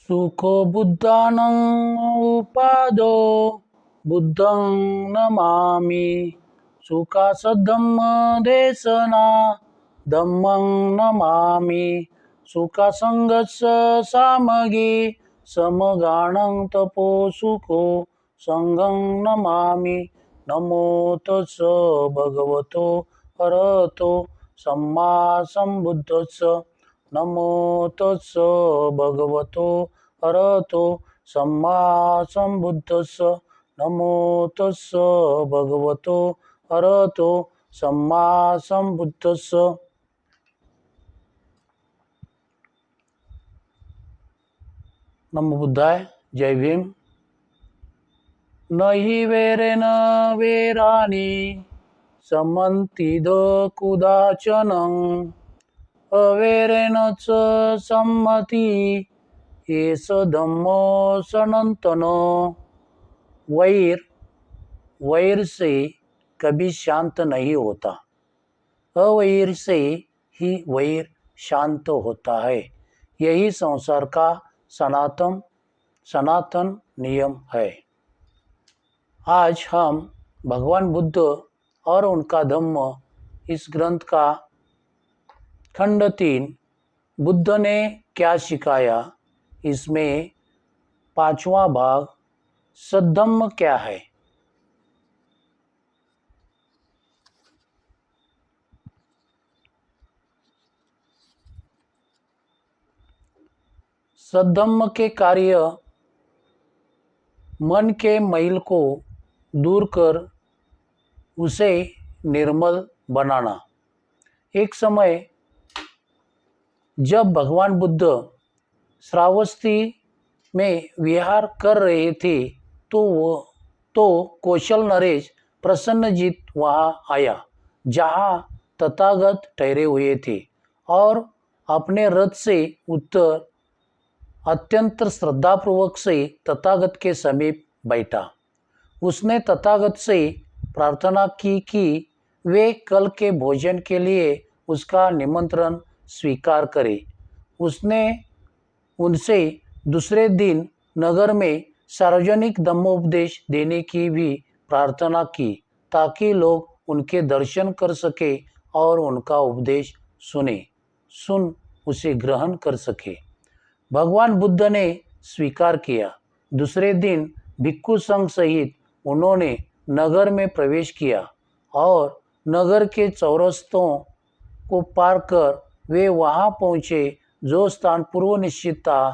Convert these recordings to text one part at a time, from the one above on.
सुखो बुद्धानं उपादो बुद्धं नमामि। सुखासद्धम्म देशना धम्मं नमामि। सुखासंगस्स सामगी समगानं तपो सुखो संगं नमामि। नमो तस्स भगवतो अरहतो सम्मा सम्बुद्धस्स। नमो तस्स भगवतो अरहतो सम्मा सम्बुद्धस्स। नमो तस्स भगवतो अरहतो सम्मा सम्बुद्धस्स। नमो बुद्धाय। जय भीम। न हि वैरेण वैराणि समन्तिद कुदाचनं अवैरेण च सम्मति एष धम्मो सनातनो। वैर से कभी शांत नहीं होता, अवैर से ही वैर शांत होता है। यही संसार का सनातन नियम है। आज हम भगवान बुद्ध और उनका धम्म इस ग्रंथ का खंड 3 बुद्ध ने क्या सिखाया, इसमें 5वां भाग सद्धम्म क्या है। सद्धम्म के कार्य मन के मैल को दूर कर उसे निर्मल बनाना। एक समय जब भगवान बुद्ध श्रावस्ती में विहार कर रहे थे तो कौशल नरेश प्रसन्नजीत वहाँ आया, जहाँ तथागत ठहरे हुए थे, और अपने रथ से उतर अत्यंत श्रद्धापूर्वक से तथागत के समीप बैठा। उसने तथागत से प्रार्थना की कि वे कल के भोजन के लिए उसका निमंत्रण स्वीकार करे। उसने उनसे दूसरे दिन नगर में सार्वजनिक धम्मोपदेश देने की भी प्रार्थना की, ताकि लोग उनके दर्शन कर सके और उनका उपदेश सुन उसे ग्रहण कर सके। भगवान बुद्ध ने स्वीकार किया। दूसरे दिन भिक्षु संघ सहित उन्होंने नगर में प्रवेश किया और नगर के चौरस्तों को पार कर वे वहां पहुंचे जो स्थान पूर्व निश्चित था,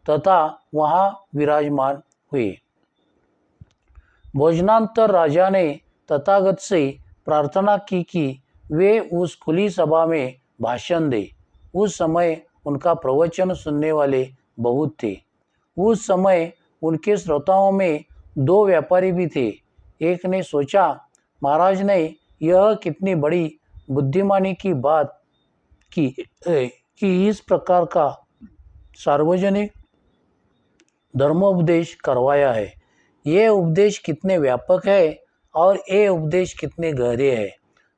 तथा वहां विराजमान हुए। भोजनांतर राजा ने तथागत से प्रार्थना की कि वे उस खुली सभा में भाषण दे। उस समय उनका प्रवचन सुनने वाले बहुत थे। उस समय उनके श्रोताओं में 2 व्यापारी भी थे। एक ने सोचा, महाराज ने यह कितनी बड़ी बुद्धिमानी की बात की है कि इस प्रकार का सार्वजनिक धर्मोपदेश करवाया है। ये उपदेश कितने व्यापक है और ये उपदेश कितने गहरे हैं।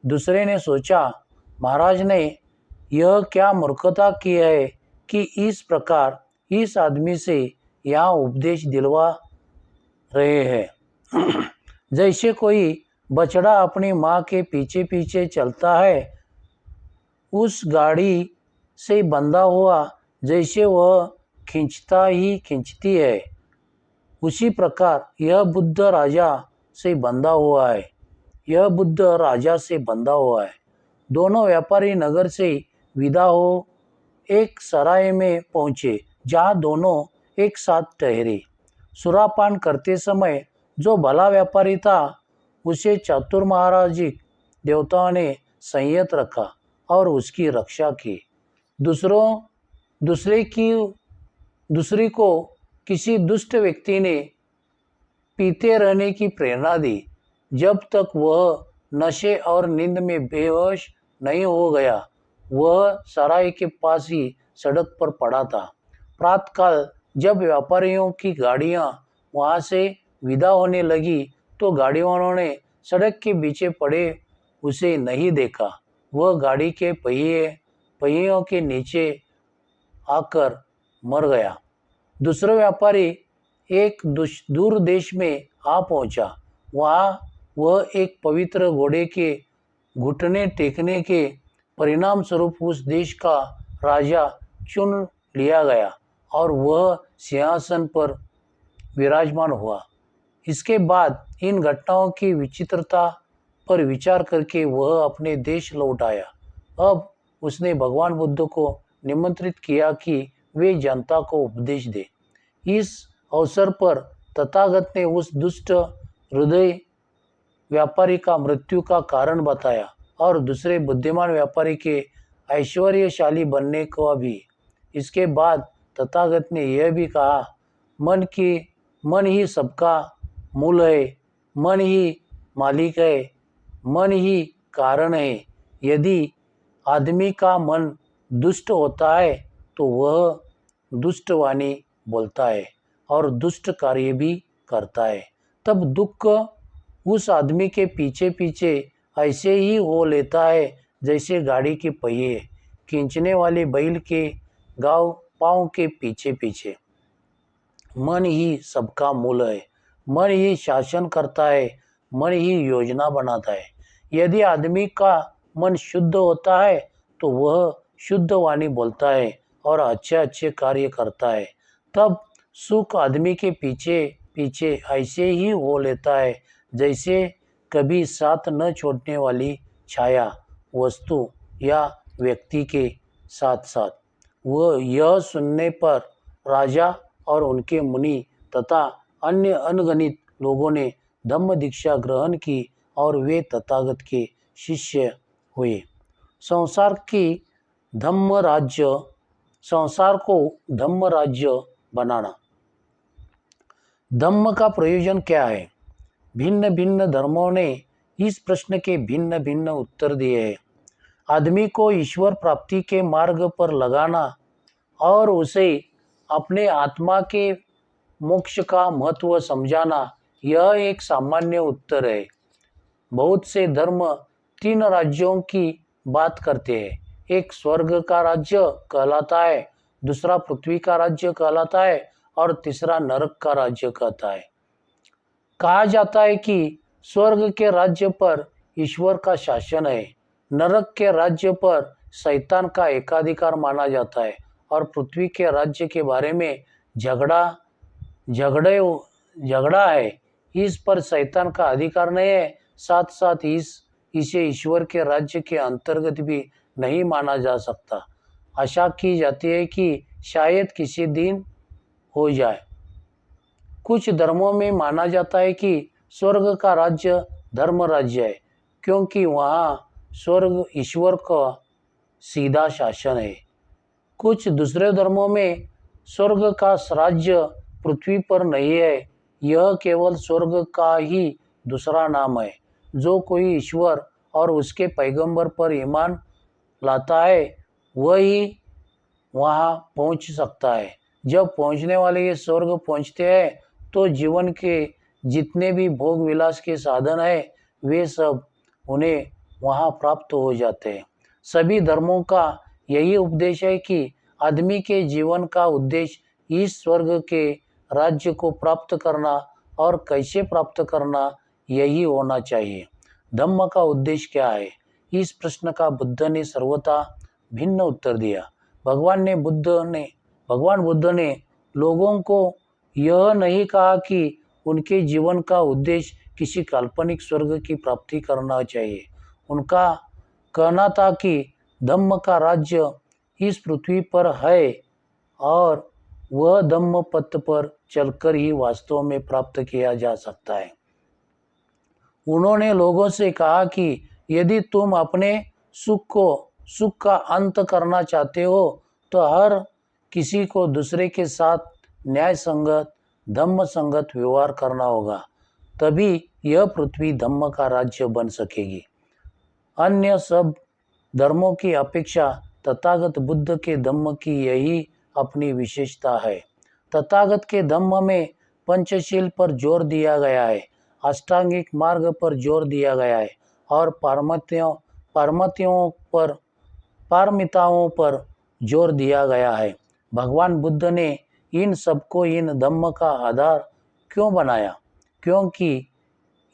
दूसरे ने सोचा, महाराज ने यह क्या मूर्खता की है कि इस प्रकार इस आदमी से यहाँ उपदेश दिलवा रहे हैं। जैसे कोई बछड़ा अपनी माँ के पीछे पीछे चलता है, उस गाड़ी से बंधा हुआ, जैसे वह खींचता ही खींचती है, उसी प्रकार यह बुद्ध राजा से बंधा हुआ है। यह बुद्ध राजा से बंधा हुआ है। दोनों व्यापारी नगर से विदा हो एक सराय में पहुंचे, जहां दोनों एक साथ ठहरे। सुरापान करते समय जो भला व्यापारी था, उसे चातुर्माराजिक देवताओं ने संयत रखा और उसकी रक्षा की। दूसरी को किसी दुष्ट व्यक्ति ने पीते रहने की प्रेरणा दी, जब तक वह नशे और नींद में बेहोश नहीं हो गया। वह सराय के पास ही सड़क पर पड़ा था। प्रातःकाल जब व्यापारियों की गाड़ियां वहां से विदा होने लगी, तो गाड़ी वालों ने सड़क के पीछे पड़े उसे नहीं देखा। वह गाड़ी के पहियों के नीचे आकर मर गया। दूसरा व्यापारी एक दूर देश में आ पहुंचा। वहाँ वह एक पवित्र घोड़े के घुटने टेकने के परिणाम स्वरूप उस देश का राजा चुन लिया गया और वह सिंहासन पर विराजमान हुआ। इसके बाद इन घटनाओं की विचित्रता पर विचार करके वह अपने देश लौट आया। अब उसने भगवान बुद्ध को निमंत्रित किया कि वे जनता को उपदेश दे। इस अवसर पर तथागत ने उस दुष्ट हृदय व्यापारी का मृत्यु का कारण बताया और दूसरे बुद्धिमान व्यापारी के ऐश्वर्यशाली बनने को भी। इसके बाद तथागत ने यह भी कहा, मन ही सबका मूल है, मन ही मालिक है, मन ही कारण है। यदि आदमी का मन दुष्ट होता है तो वह दुष्ट वाणी बोलता है और दुष्ट कार्य भी करता है। तब दुख उस आदमी के पीछे पीछे ऐसे ही हो लेता है जैसे गाड़ी के पहिए खींचने वाले बैल के गांव पांव के पीछे पीछे। मन ही सबका मूल है, मन ही शासन करता है, मन ही योजना बनाता है। यदि आदमी का मन शुद्ध होता है तो वह शुद्ध वाणी बोलता है और अच्छे अच्छे कार्य करता है। तब सुख आदमी के पीछे पीछे ऐसे ही हो लेता है जैसे कभी साथ न छोड़ने वाली छाया वस्तु या व्यक्ति के साथ साथ। वह यह सुनने पर राजा और उनके मुनि तथा अन्य अनगणित लोगों ने धम्म दीक्षा ग्रहण की और वे तथागत के शिष्य हुए। संसार को धम्म राज्य बनाना। धम्म का प्रयोजन क्या है? भिन्न भिन्न धर्मों ने इस प्रश्न के भिन्न भिन्न उत्तर दिए हैं। आदमी को ईश्वर प्राप्ति के मार्ग पर लगाना और उसे अपने आत्मा के मोक्ष का महत्व समझाना, यह एक सामान्य उत्तर है। बहुत से धर्म 3 राज्यों की बात करते हैं। एक स्वर्ग का राज्य कहलाता है, दूसरा पृथ्वी का राज्य कहलाता है और तीसरा नरक का राज्य कहता है। कहा जाता है कि स्वर्ग के राज्य पर ईश्वर का शासन है, नरक के राज्य पर शैतान का एकाधिकार माना जाता है और पृथ्वी के राज्य के बारे में झगड़ा है। इस पर शैतान का अधिकार नहीं है। साथ साथ इसे ईश्वर के राज्य के अंतर्गत भी नहीं माना जा सकता। आशा की जाती है कि शायद किसी दिन हो जाए। कुछ धर्मों में माना जाता है कि स्वर्ग का राज्य धर्म राज्य है, क्योंकि वहाँ स्वर्ग ईश्वर का सीधा शासन है। कुछ दूसरे धर्मों में स्वर्ग का राज्य पृथ्वी पर नहीं है, यह केवल स्वर्ग का ही दूसरा नाम है। जो कोई ईश्वर और उसके पैगंबर पर ईमान लाता है वही वहाँ पहुँच सकता है। जब पहुँचने वाले ये स्वर्ग पहुँचते हैं तो जीवन के जितने भी भोग विलास के साधन है वे सब उन्हें वहाँ प्राप्त हो जाते हैं। सभी धर्मों का यही उपदेश है कि आदमी के जीवन का उद्देश्य इस स्वर्ग के राज्य को प्राप्त करना और कैसे प्राप्त करना यही होना चाहिए। धम्म का उद्देश्य क्या है? इस प्रश्न का बुद्ध ने सर्वथा भिन्न उत्तर दिया। भगवान बुद्ध ने लोगों को यह नहीं कहा कि उनके जीवन का उद्देश्य किसी काल्पनिक स्वर्ग की प्राप्ति करना चाहिए। उनका कहना था कि धम्म का राज्य इस पृथ्वी पर है और वह धम्म पथ पर चलकर ही वास्तव में प्राप्त किया जा सकता है। उन्होंने लोगों से कहा कि यदि तुम अपने सुख का अंत करना चाहते हो तो हर किसी को दूसरे के साथ न्याय संगत धम्म संगत व्यवहार करना होगा, तभी यह पृथ्वी धम्म का राज्य बन सकेगी। अन्य सब धर्मों की अपेक्षा तथागत बुद्ध के धम्म की यही अपनी विशेषता है। तथागत के धम्म में पंचशील पर जोर दिया गया है, अष्टांगिक मार्ग पर जोर दिया गया है और पारमिताओं पर जोर दिया गया है। भगवान बुद्ध ने इन सबको इन धम्म का आधार क्यों बनाया? क्योंकि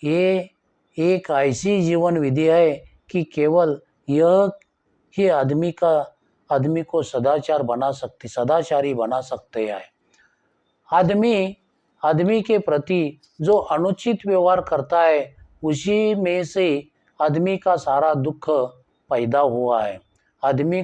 ये एक ऐसी जीवन विधि है कि केवल यह ही आदमी को सदाचारी बना सकते हैं। आदमी के प्रति जो अनुचित व्यवहार करता है उसी में से आदमी का सारा दुख पैदा हुआ है। आदमी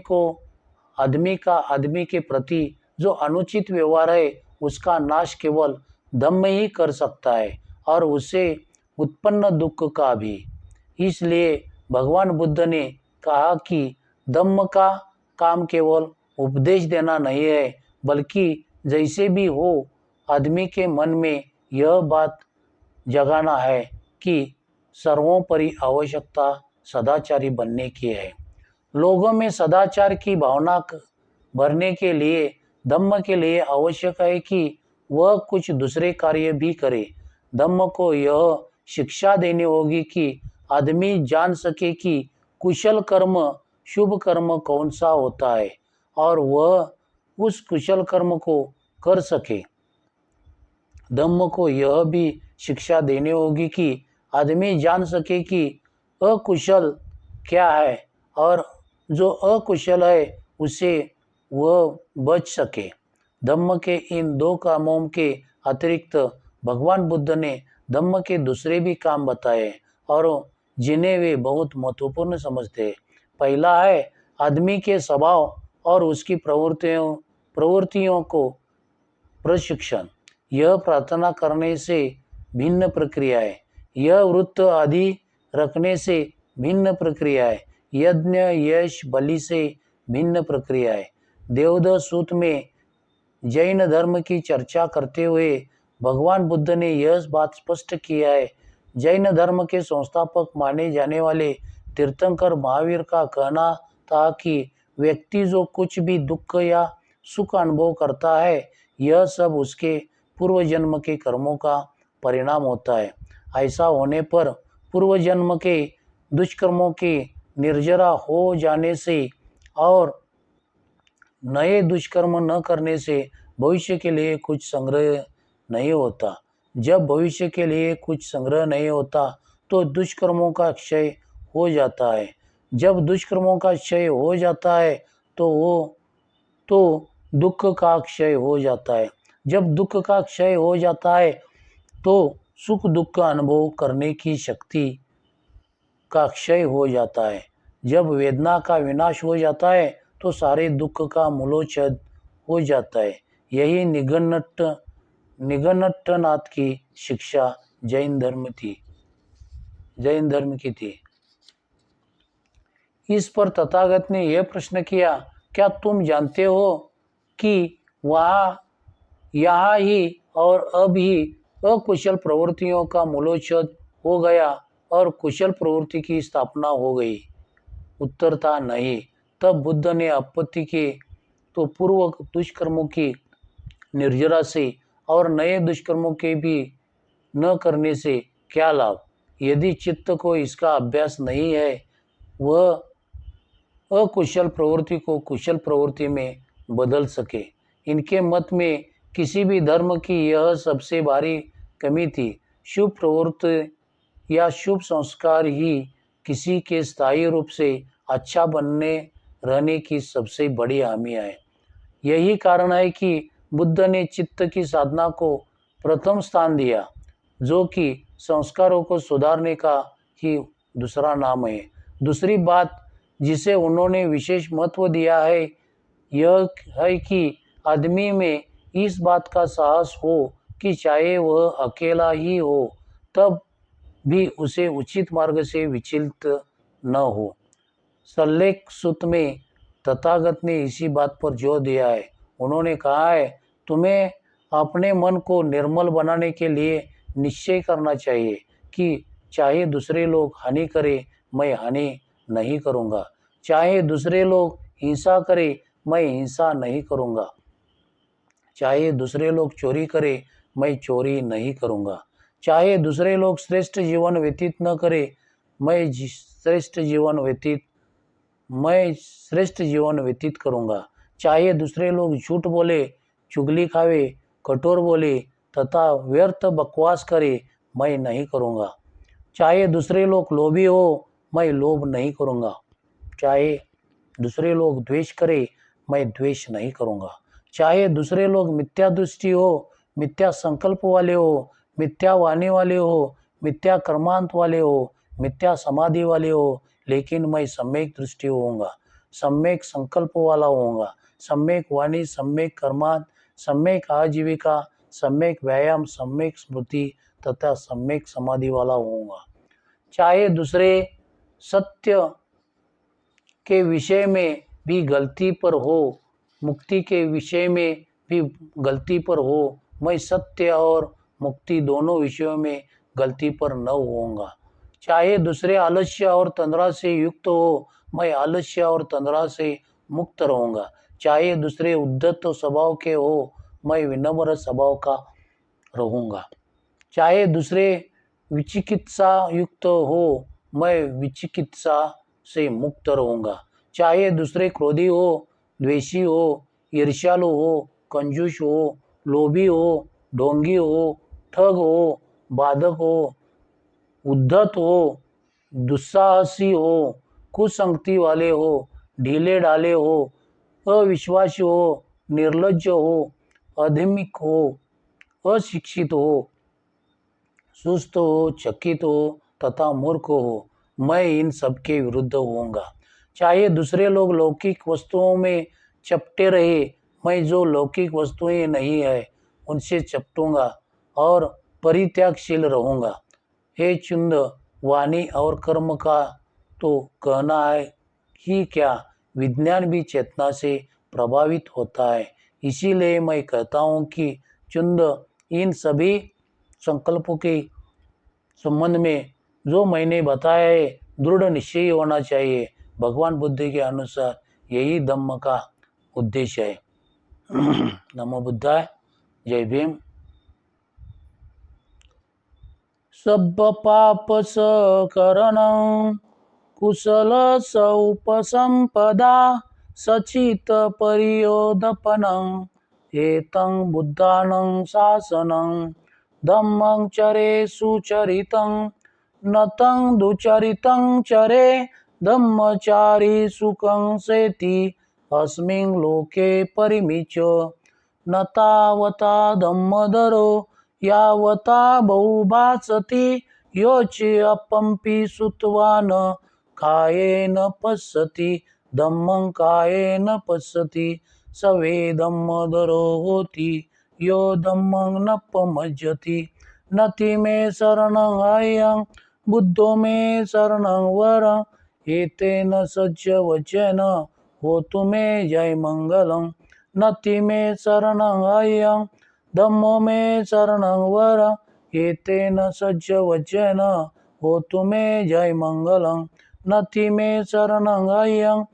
के प्रति जो अनुचित व्यवहार है उसका नाश केवल धम्म ही कर सकता है और उसे उत्पन्न दुख का भी। इसलिए भगवान बुद्ध ने कहा कि धम्म का काम केवल उपदेश देना नहीं है, बल्कि जैसे भी हो आदमी के मन में यह बात जगाना है कि सर्वोपरि आवश्यकता सदाचारी बनने की है। लोगों में सदाचार की भावना भरने के लिए धम्म के लिए आवश्यक है कि वह कुछ दूसरे कार्य भी करे। धम्म को यह शिक्षा देनी होगी कि आदमी जान सके कि कुशल कर्म शुभ कर्म कौन सा होता है और वह उस कुशल कर्म को कर सके। धम्म को यह भी शिक्षा देनी होगी कि आदमी जान सके कि अकुशल क्या है और जो अकुशल है उसे वह बच सके। धम्म के इन दो कामों के अतिरिक्त भगवान बुद्ध ने धम्म के दूसरे भी काम बताए और जिन्हें वे बहुत महत्वपूर्ण समझते हैं। पहला है आदमी के स्वभाव और उसकी प्रवृत्तियों को प्रशिक्षण। यह प्रार्थना करने से भिन्न प्रक्रिया है। यह व्रत आदि रखने से भिन्न प्रक्रिया है। यज्ञ यश बलि से भिन्न प्रक्रिया है। देवोदय सूत्र में जैन धर्म की चर्चा करते हुए भगवान बुद्ध ने यह बात स्पष्ट किया है। जैन धर्म के संस्थापक माने जाने वाले तीर्थंकर महावीर का कहना था कि व्यक्ति जो कुछ भी दुख या सुख अनुभव करता है यह सब उसके पूर्व जन्म के कर्मों का परिणाम होता है। ऐसा होने पर पूर्व जन्म के दुष्कर्मों के निर्जरा हो जाने से और नए दुष्कर्म न करने से भविष्य के लिए कुछ संग्रह नहीं होता। जब भविष्य के लिए कुछ संग्रह नहीं होता तो दुष्कर्मों का क्षय हो जाता है। जब दुष्कर्मों का क्षय हो जाता है तो दुख का क्षय हो जाता है। जब दुख का क्षय हो जाता है तो सुख दुख का अनुभव करने की शक्ति का क्षय हो जाता है। जब वेदना का विनाश हो जाता है तो सारे दुख का मूलोच्छेद हो जाता है। यही निगन्नटनाथ की शिक्षा जैन धर्म की थी। इस पर तथागत ने यह प्रश्न किया, क्या तुम जानते हो कि यहाँ ही और अब ही अकुशल प्रवृत्तियों का मूलोच्छेद हो गया और कुशल प्रवृत्ति की स्थापना हो गई? उत्तर था नहीं। तब बुद्ध ने आपत्ति के तो पूर्व दुष्कर्मों की निर्जरा से और नए दुष्कर्मों के भी न करने से क्या लाभ? यदि चित्त को इसका अभ्यास नहीं है वह अकुशल प्रवृत्ति को कुशल प्रवृत्ति में बदल सके। इनके मत में किसी भी धर्म की यह सबसे भारी कमी थी। शुभ प्रवृत्ति या शुभ संस्कार ही किसी के स्थायी रूप से अच्छा बनने रहने की सबसे बड़ी हामिया है। यही कारण है कि बुद्ध ने चित्त की साधना को प्रथम स्थान दिया, जो कि संस्कारों को सुधारने का ही दूसरा नाम है। दूसरी बात जिसे उन्होंने विशेष महत्व दिया है यह है कि आदमी में इस बात का साहस हो कि चाहे वह अकेला ही हो तब भी उसे उचित मार्ग से विचलित न हो। सल्लेख सूत्र में तथागत ने इसी बात पर जोर दिया है। उन्होंने कहा है, तुम्हें अपने मन को निर्मल बनाने के लिए निश्चय करना चाहिए कि चाहे दूसरे लोग हानि करें मैं हानि नहीं करूँगा, चाहे दूसरे लोग हिंसा करें मैं हिंसा नहीं करूँगा, चाहे दूसरे लोग चोरी करें मैं चोरी नहीं करूँगा, चाहे दूसरे लोग श्रेष्ठ जीवन व्यतीत न करें मैं श्रेष्ठ जीवन व्यतीत करूँगा, चाहे दूसरे लोग झूठ बोले चुगली खावे, कठोर बोले तथा व्यर्थ बकवास करे, मैं नहीं करूँगा। चाहे दूसरे लोग लोभी हो, मैं लोभ नहीं करूँगा। चाहे दूसरे लोग द्वेष करे, मैं द्वेष नहीं करूँगा। चाहे दूसरे लोग मिथ्या दृष्टि हो, मिथ्या संकल्प वाले हो, मिथ्या वाणी वाले हो, मिथ्या कर्मांत वाले हो, मिथ्या समाधि वाले हो, लेकिन मैं सम्यक दृष्टि होऊंगा, सम्यक संकल्प वाला होऊंगा, सम्यक वाणी, सम्यक कर्मांत, सम्यक आजीविका, सम्यक व्यायाम, सम्यक स्मृति तथा सम्यक समाधि वाला होऊंगा। चाहे दूसरे सत्य के विषय में भी गलती पर हो, मुक्ति के विषय में भी गलती पर हो, मैं सत्य और मुक्ति दोनों विषयों में गलती पर न होऊंगा। चाहे दूसरे आलस्य और तंद्रा से युक्त हो, मैं आलस्य और तंद्रा से मुक्त रहूंगा। चाहे दूसरे उद्धत स्वभाव के हो, मैं विनम्र स्वभाव का रहूंगा। चाहे दूसरे विचिकित्सा युक्त हो, मैं विचिकित्सा से मुक्त रहूंगा। चाहे दूसरे क्रोधी हो, द्वेषी हो, ईर्ष्यालु हो, कंजूस हो, लोभी हो, ढोंगी हो, ठग हो, बाधक हो, उद्धत हो, दुस्साहसी हो, कुसंगति वाले हो, ढीले डाले हो, अविश्वासी हो, निर्लज्ज हो, अधमिक हो, अशिक्षित हो, सुस्त हो, चकित हो तथा मूर्ख हो, मैं इन सब के विरुद्ध होऊंगा। चाहे दूसरे लोग लौकिक वस्तुओं में चपटे रहे, मैं जो लौकिक वस्तुएं नहीं है उनसे चपटूंगा और परित्यागशील रहूंगा। हे चुंद, वाणी और कर्म का तो कहना है कि क्या, विज्ञान भी चेतना से प्रभावित होता है। इसीलिए मैं कहता हूँ कि चुंद, इन सभी संकल्पों के संबंध में जो मैंने बताया है, दृढ़ निश्चयी होना चाहिए। भगवान बुद्ध के अनुसार यही धम्म का उद्देश्य है। नमो बुद्धाय। जय भीम। सब पाप सकरणं कुशल सौपसंपदा सचित परियोदपनं एतं बुद्धानं शासनं धम्मं चरे सुचरितं नतं दुचरितं चरे धम्मचारी सुखं सेति अस्मिन् लोके परिमिच न तावता धम्मधरो यावता बहुभासति योचे अपंपि सुतवान कायेन पश्यति धम्मं कायेन पश्यति सवे धम्मधरो होति यो धम्मं न पमज्जति नति मे शरणं अयं बुद्धो मे शरणं वरं एतेन सज्ज वचन होतु मे जय मंगलम्। नति मे शरणं अयं धम्मो मे शरणं वरं एतेन सज्ज वचन होतु मे जय मंगलम्। नति मे शरणं अयं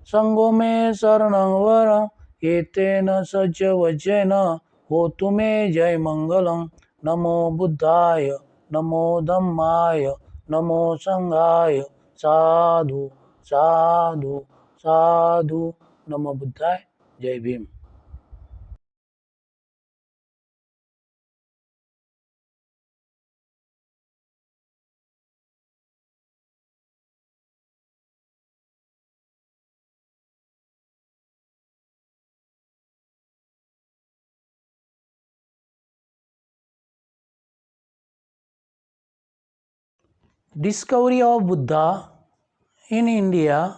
संगो मे शरणं वरं एतेन सज्ज वचन होतु मे जय मंगलम्। नमो बुद्धाय, नमो धम्माय, नमो संघाय, साधु साधु साधु। नमो बुद्धाय। जय Bhim. Discovery of Buddha in India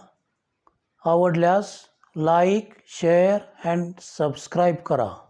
आवडल्यास लाईक, शेअर अँड सबस्क्राईब करा.